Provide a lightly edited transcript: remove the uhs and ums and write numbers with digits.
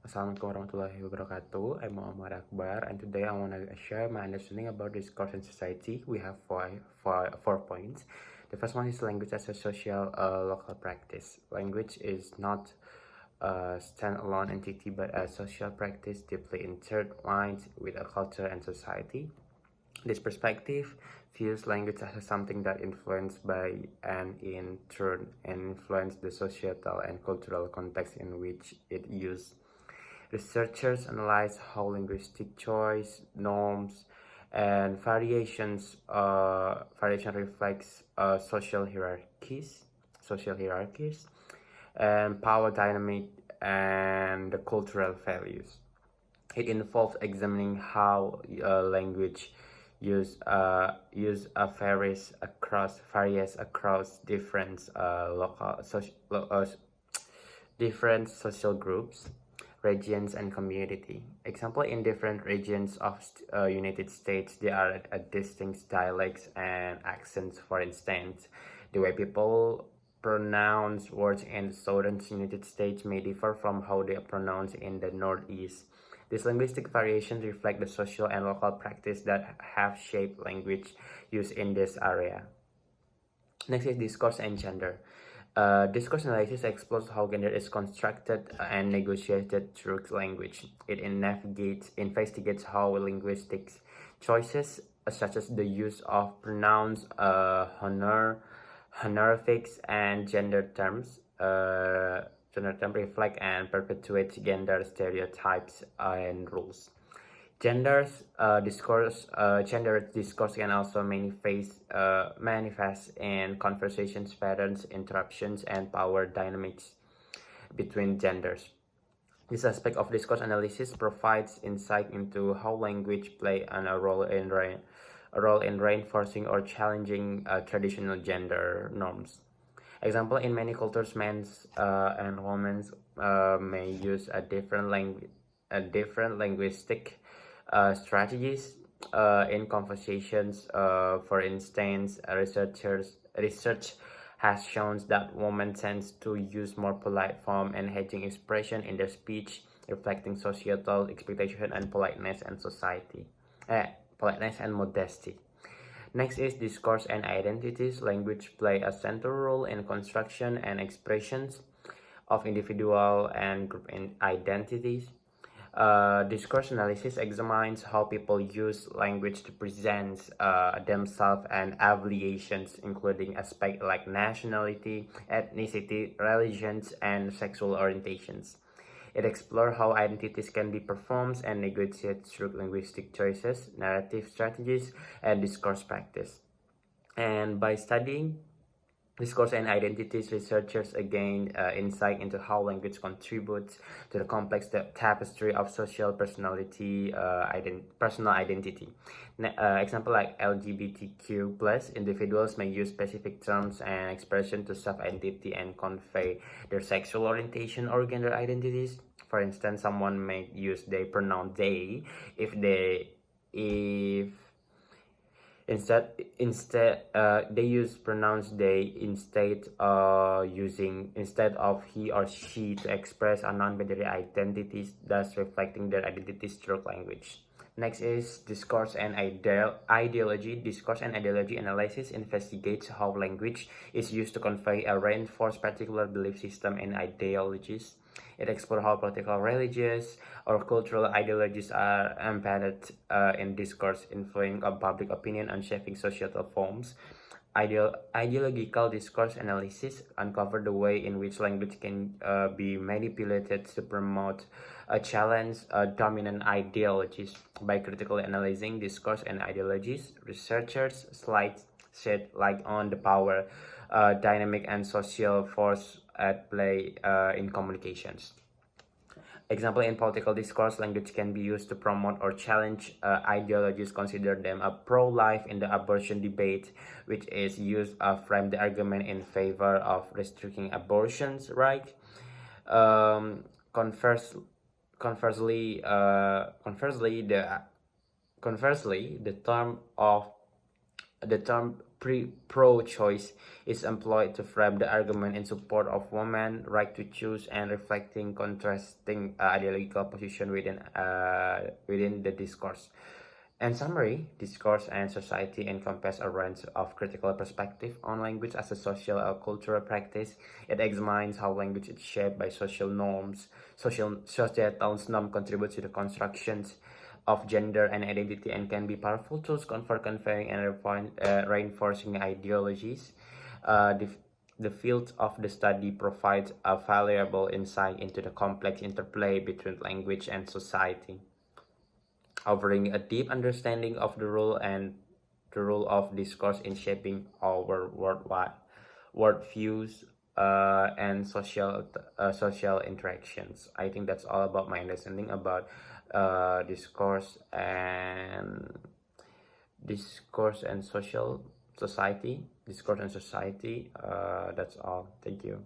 Assalamualaikum warahmatullahi wabarakatuh. I'm Muhammad Akbar, and today I want to share my understanding about discourse in society. We have four points. The first one is language as a social local practice. Language is not a standalone entity, but a social practice deeply intertwined with a culture and society. This perspective views language as something that influenced by and in turn influence the societal and cultural context in which it used. Researchers analyze how linguistic choice, norms, and variation reflects social hierarchies, and power dynamic and the cultural values. It involves examining how language varies across different social groups, regions, and community. Example, in different regions of United States, there are distinct dialects and accents. For instance, the way people pronounce words in the southern United States may differ from how they are pronounced in the Northeast. These linguistic variations reflect the social and local practice that have shaped language use in this area. Next is discourse and gender. Discourse analysis explores how gender is constructed and negotiated through language. It investigates how linguistic choices, such as the use of pronouns, honorifics, and gender terms, reflect and perpetuate gender stereotypes and rules. Gender discourse can also manifest in conversations patterns, interruptions, and power dynamics between genders. This aspect of discourse analysis provides insight into how language play a role in reinforcing or challenging traditional gender norms. Example, in many cultures, men and women may use a different linguistic strategies in conversations. For instance, research has shown that women tend to use more polite form and hedging expression in their speech, reflecting societal expectation and politeness and modesty. Next is discourse and identities. Language play a central role in construction and expressions of individual and group identities. Discourse analysis examines how people use language to present themselves and affiliations, including aspects like nationality, ethnicity, religions, and sexual orientations. It explores how identities can be performed and negotiated through linguistic choices, narrative strategies, and discourse practice. And by studying discourse and identities, researchers gain insight into how language contributes to the complex tapestry of social personality, personal identity. Example like LGBTQ plus individuals may use specific terms and expression to self-identity and convey their sexual orientation or gender identities. For instance, someone may use they pronoun they if they use pronouns they instead of he or she to express a non-binary identities, thus reflecting their identities through language. Next is discourse and ideology. Discourse and ideology analysis investigates how language is used to convey or reinforce particular belief system and ideologies. It explores how political, religious, or cultural ideologies are embedded in discourse, influencing public opinion and shaping societal forms. Ideological discourse analysis uncover the way in which language can be manipulated to promote a challenge dominant ideologies. By critically analyzing discourse and ideologies, researchers shed light on the power dynamic and social force at play in communications. Example, in political discourse, language can be used to promote or challenge ideologies. Consider them a pro-life in the abortion debate, which is used to frame the argument in favor of restricting abortions, right? Um, converse, conversely, conversely, the term pro-choice is employed to frame the argument in support of women's right to choose and reflecting contrasting ideological position within the discourse. In summary, discourse and society encompass a range of critical perspective on language as a social or cultural practice. It examines how language is shaped by social norms, societal norms contribute to the constructions of gender and identity and can be powerful tools for conveying and reinforcing ideologies. The field of the study provides a valuable insight into the complex interplay between language and society, offering a deep understanding of the role of discourse in shaping our worldviews and social interactions. I think that's all about my understanding about discourse and social society. Discourse and society. That's all. Thank you.